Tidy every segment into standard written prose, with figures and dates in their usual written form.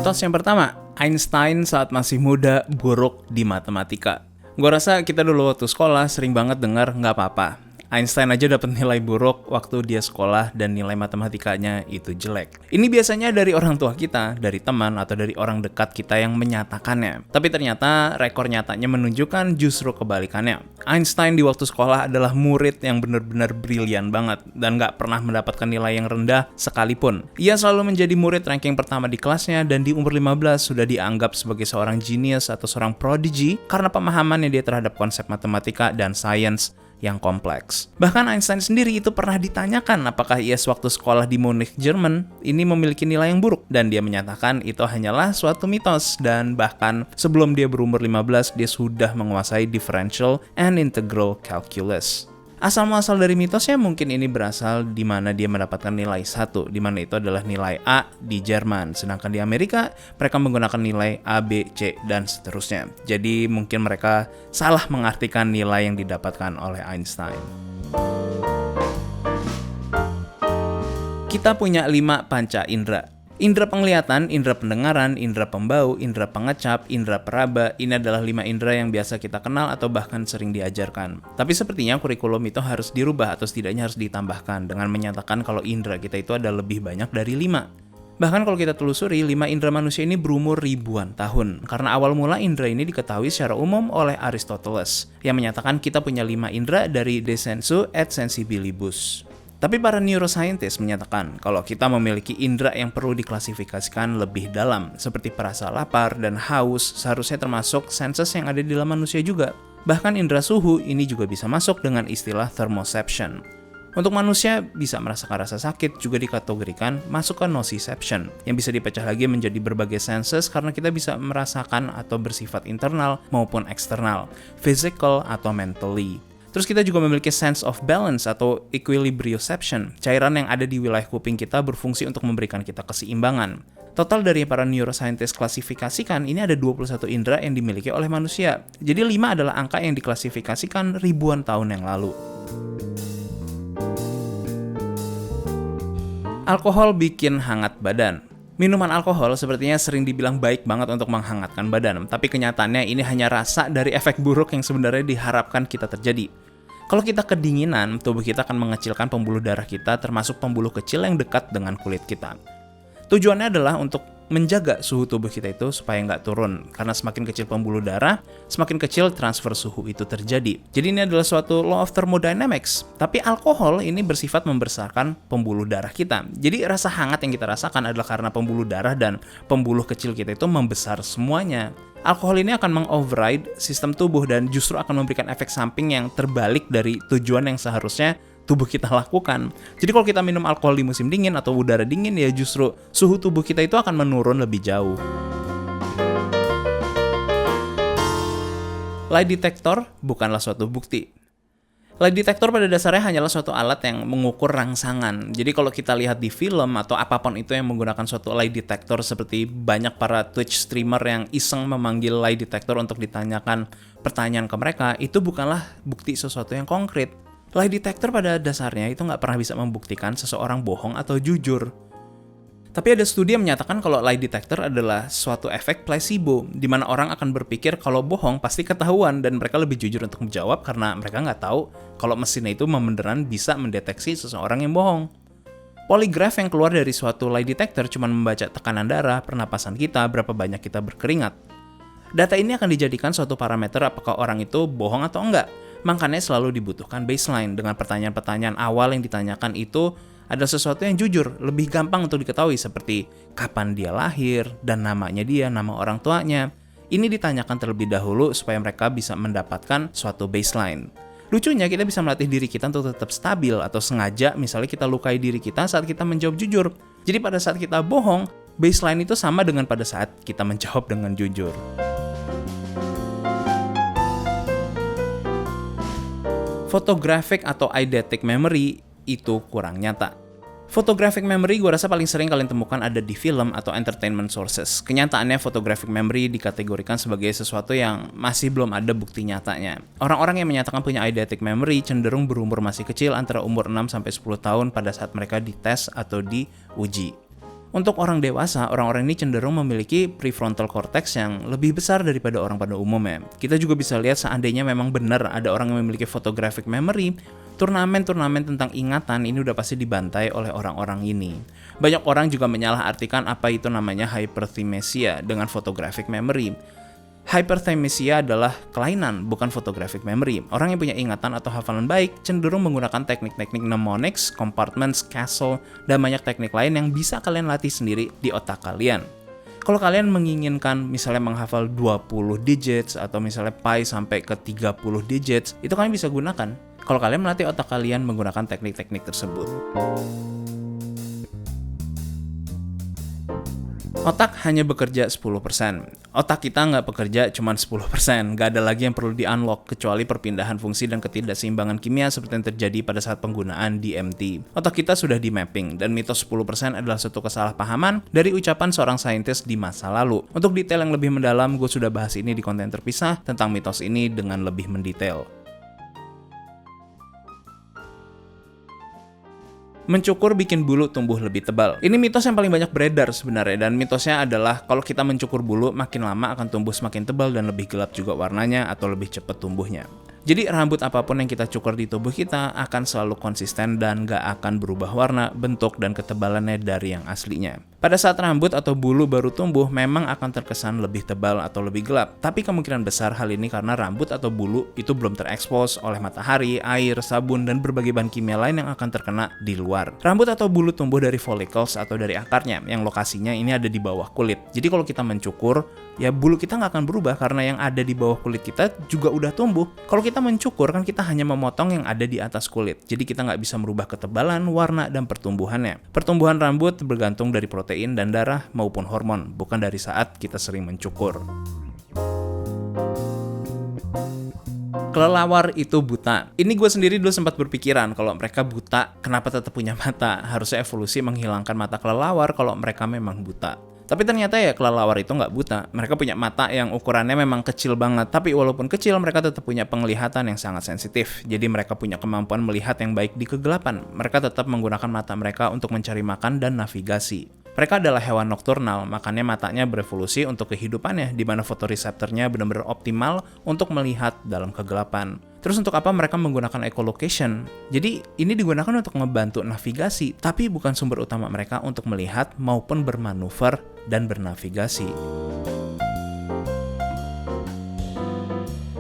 Mitos yang pertama, Einstein saat masih muda buruk di matematika. Gua rasa kita dulu waktu sekolah sering banget dengar nggak apa-apa. Einstein aja dapat nilai buruk waktu dia sekolah dan nilai matematikanya itu jelek. Ini biasanya dari orang tua kita, dari teman, atau dari orang dekat kita yang menyatakannya. Tapi ternyata rekor nyatanya menunjukkan justru kebalikannya. Einstein di waktu sekolah adalah murid yang benar-benar brilian banget dan nggak pernah mendapatkan nilai yang rendah sekalipun. Ia selalu menjadi murid ranking pertama di kelasnya dan di umur 15 sudah dianggap sebagai seorang genius atau seorang prodigy karena pemahamannya dia terhadap konsep matematika dan sains yang kompleks. Bahkan Einstein sendiri itu pernah ditanyakan apakah ia sewaktu sekolah di Munich, Jerman, ini memiliki nilai yang buruk. Dan dia menyatakan itu hanyalah suatu mitos. Dan bahkan sebelum dia berumur 15, dia sudah menguasai differential and integral calculus. Asal-muasal dari mitosnya mungkin ini berasal di mana dia mendapatkan nilai 1, di mana itu adalah nilai A di Jerman. Sedangkan di Amerika, mereka menggunakan nilai A, B, C, dan seterusnya. Jadi mungkin mereka salah mengartikan nilai yang didapatkan oleh Einstein. Kita punya 5 panca indera. Indera penglihatan, indera pendengaran, indera pembau, indera pengecap, indera peraba, ini adalah 5 indera yang biasa kita kenal atau bahkan sering diajarkan. Tapi sepertinya kurikulum itu harus dirubah atau setidaknya harus ditambahkan dengan menyatakan kalau indera kita itu ada lebih banyak dari 5. Bahkan kalau kita telusuri, 5 indera manusia ini berumur ribuan tahun. Karena awal mula indera ini diketahui secara umum oleh Aristoteles, yang menyatakan kita punya 5 indera dari de sensu et sensibilibus. Tapi para neuroscientist menyatakan kalau kita memiliki indera yang perlu diklasifikasikan lebih dalam, seperti perasa lapar dan haus seharusnya termasuk senses yang ada di dalam manusia juga. Bahkan indera suhu ini juga bisa masuk dengan istilah thermoception. Untuk manusia bisa merasakan rasa sakit juga dikategorikan masuk ke nociception, yang bisa dipecah lagi menjadi berbagai senses karena kita bisa merasakan atau bersifat internal maupun eksternal, physical atau mentally. Terus kita juga memiliki sense of balance atau equilibrioception. Cairan yang ada di wilayah kuping kita berfungsi untuk memberikan kita keseimbangan. Total dari para neuroscientist klasifikasikan, ini ada 21 indera yang dimiliki oleh manusia. Jadi 5 adalah angka yang diklasifikasikan ribuan tahun yang lalu. Alkohol bikin hangat badan. Minuman alkohol sepertinya sering dibilang baik banget untuk menghangatkan badan, tapi kenyataannya ini hanya rasa dari efek buruk yang sebenarnya diharapkan kita terjadi. Kalau kita kedinginan, tubuh kita akan mengecilkan pembuluh darah kita, termasuk pembuluh kecil yang dekat dengan kulit kita. Tujuannya adalah untuk menjaga suhu tubuh kita itu supaya nggak turun, karena semakin kecil pembuluh darah, semakin kecil transfer suhu itu terjadi. Jadi ini adalah suatu law of thermodynamics, tapi alkohol ini bersifat membesarkan pembuluh darah kita. Jadi rasa hangat yang kita rasakan adalah karena pembuluh darah dan pembuluh kecil kita itu membesar semuanya. Alkohol ini akan mengoverride sistem tubuh dan justru akan memberikan efek samping yang terbalik dari tujuan yang seharusnya tubuh kita lakukan. Jadi kalau kita minum alkohol di musim dingin atau udara dingin, ya justru suhu tubuh kita itu akan menurun lebih jauh. Lie detector bukanlah suatu bukti. Lie detector pada dasarnya hanyalah suatu alat yang mengukur rangsangan. Jadi kalau kita lihat di film atau apapun itu yang menggunakan suatu lie detector, seperti banyak para Twitch streamer yang iseng memanggil lie detector untuk ditanyakan pertanyaan ke mereka, itu bukanlah bukti sesuatu yang konkret. Lie detector pada dasarnya itu nggak pernah bisa membuktikan seseorang bohong atau jujur. Tapi ada studi yang menyatakan kalau lie detector adalah suatu efek placebo, di mana orang akan berpikir kalau bohong pasti ketahuan dan mereka lebih jujur untuk menjawab karena mereka nggak tahu kalau mesinnya itu beneran bisa mendeteksi seseorang yang bohong. Polygraph yang keluar dari suatu lie detector cuma membaca tekanan darah, pernapasan kita, berapa banyak kita berkeringat. Data ini akan dijadikan suatu parameter apakah orang itu bohong atau enggak. Makanya selalu dibutuhkan baseline dengan pertanyaan-pertanyaan awal yang ditanyakan itu ada sesuatu yang jujur, lebih gampang untuk diketahui seperti kapan dia lahir dan namanya dia, nama orang tuanya. Ini ditanyakan terlebih dahulu supaya mereka bisa mendapatkan suatu baseline. Lucunya kita bisa melatih diri kita untuk tetap stabil atau sengaja misalnya kita lukai diri kita saat kita menjawab jujur. Jadi pada saat kita bohong, baseline itu sama dengan pada saat kita menjawab dengan jujur. photographic atau eidetic memory itu kurang nyata. Photographic memory gue rasa paling sering kalian temukan ada di film atau entertainment sources. Kenyataannya photographic memory dikategorikan sebagai sesuatu yang masih belum ada bukti nyatanya. Orang-orang yang menyatakan punya eidetic memory cenderung berumur masih kecil antara umur 6-10 tahun pada saat mereka dites atau diuji. Untuk orang dewasa, orang-orang ini cenderung memiliki prefrontal cortex yang lebih besar daripada orang pada umumnya. Kita juga bisa lihat seandainya memang benar ada orang yang memiliki photographic memory, turnamen-turnamen tentang ingatan ini udah pasti dibantai oleh orang-orang ini. Banyak orang juga menyalahartikan apa itu namanya hyperthymesia dengan photographic memory. Hyperthymesia adalah kelainan, bukan photographic memory. Orang yang punya ingatan atau hafalan baik cenderung menggunakan teknik-teknik mnemonics, compartments, castle, dan banyak teknik lain yang bisa kalian latih sendiri di otak kalian. Kalau kalian menginginkan misalnya menghafal 20 digits atau misalnya pi sampai ke 30 digits, itu kalian bisa gunakan kalau kalian melatih otak kalian menggunakan teknik-teknik tersebut. Otak hanya bekerja 10%. Otak kita nggak bekerja cuma 10%. Nggak ada lagi yang perlu di-unlock kecuali perpindahan fungsi dan ketidakseimbangan kimia seperti yang terjadi pada saat penggunaan DMT. Otak kita sudah di-mapping, dan mitos 10% adalah suatu kesalahpahaman dari ucapan seorang saintis di masa lalu. Untuk detail yang lebih mendalam, gue sudah bahas ini di konten terpisah tentang mitos ini dengan lebih mendetail. Mencukur bikin bulu tumbuh lebih tebal. Ini mitos yang paling banyak beredar sebenarnya, dan mitosnya adalah kalau kita mencukur bulu makin lama akan tumbuh semakin tebal dan lebih gelap juga warnanya atau lebih cepat tumbuhnya. Jadi rambut apapun yang kita cukur di tubuh kita akan selalu konsisten dan gak akan berubah warna, bentuk, dan ketebalannya dari yang aslinya. Pada saat rambut atau bulu baru tumbuh memang akan terkesan lebih tebal atau lebih gelap, tapi kemungkinan besar hal ini karena rambut atau bulu itu belum terekspos oleh matahari, air, sabun, dan berbagai bahan kimia lain yang akan terkena di luar. Rambut atau bulu tumbuh dari follicles atau dari akarnya, yang lokasinya ini ada di bawah kulit. Jadi kalau kita mencukur, ya bulu kita nggak akan berubah karena yang ada di bawah kulit kita juga udah tumbuh. Kalau kita mencukur kan kita hanya memotong yang ada di atas kulit, jadi kita nggak bisa merubah ketebalan, warna, dan pertumbuhannya. Pertumbuhan rambut bergantung dari protein dan darah maupun hormon, bukan dari saat kita sering mencukur. Kelelawar itu buta. Ini gue sendiri dulu sempat berpikiran kalau mereka buta, kenapa tetap punya mata? Harusnya evolusi menghilangkan mata kelelawar kalau mereka memang buta. Tapi ternyata ya kelelawar itu nggak buta. Mereka punya mata yang ukurannya memang kecil banget. Tapi walaupun kecil, mereka tetap punya penglihatan yang sangat sensitif. Jadi mereka punya kemampuan melihat yang baik di kegelapan. Mereka tetap menggunakan mata mereka untuk mencari makan dan navigasi. Mereka adalah hewan nokturnal, makanya matanya berevolusi untuk kehidupannya, di mana fotoreseptornya benar-benar optimal untuk melihat dalam kegelapan. Terus untuk apa mereka menggunakan echolocation? Jadi ini digunakan untuk membantu navigasi, tapi bukan sumber utama mereka untuk melihat maupun bermanuver dan bernavigasi.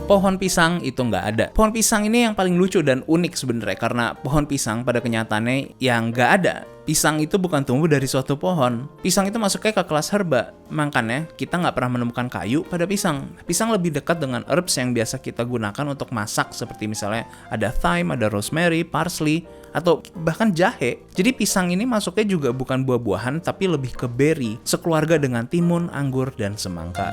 Pohon pisang itu nggak ada. Pohon pisang ini yang paling lucu dan unik sebenarnya, karena pohon pisang pada kenyataannya yang nggak ada. Pisang itu bukan tumbuh dari suatu pohon. Pisang itu masuknya ke kelas herba. Makanya kita nggak pernah menemukan kayu pada pisang. Pisang lebih dekat dengan herbs yang biasa kita gunakan untuk masak, seperti misalnya ada thyme, ada rosemary, parsley, atau bahkan jahe. Jadi pisang ini masuknya juga bukan buah-buahan, tapi lebih ke berry, sekeluarga dengan timun, anggur, dan semangka.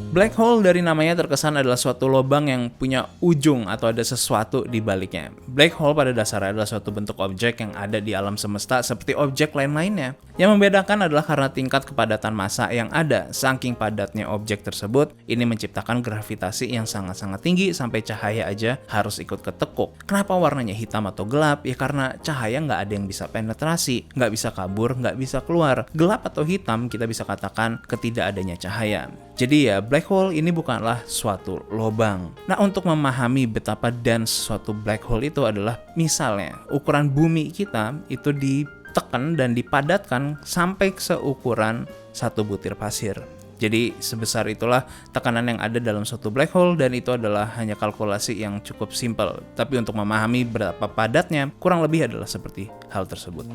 Black hole dari namanya terkesan adalah suatu lubang yang punya ujung atau ada sesuatu di baliknya. Black hole pada dasarnya adalah suatu bentuk objek yang ada di alam semesta seperti objek lain-lainnya. Yang membedakan adalah karena tingkat kepadatan massa yang ada. Saking padatnya objek tersebut, ini menciptakan gravitasi yang sangat-sangat tinggi sampai cahaya aja harus ikut ketekuk. Kenapa warnanya hitam atau gelap? Ya karena cahaya nggak ada yang bisa penetrasi, nggak bisa kabur, nggak bisa keluar. Gelap atau hitam kita bisa katakan ketidakadanya cahaya. Jadi ya, black hole ini bukanlah suatu lubang. Nah, untuk memahami betapa dense suatu black hole itu adalah misalnya ukuran bumi kita itu ditekan dan dipadatkan sampai seukuran satu butir pasir. Jadi sebesar itulah tekanan yang ada dalam suatu black hole, dan itu adalah hanya kalkulasi yang cukup simpel. Tapi untuk memahami berapa padatnya, kurang lebih adalah seperti hal tersebut.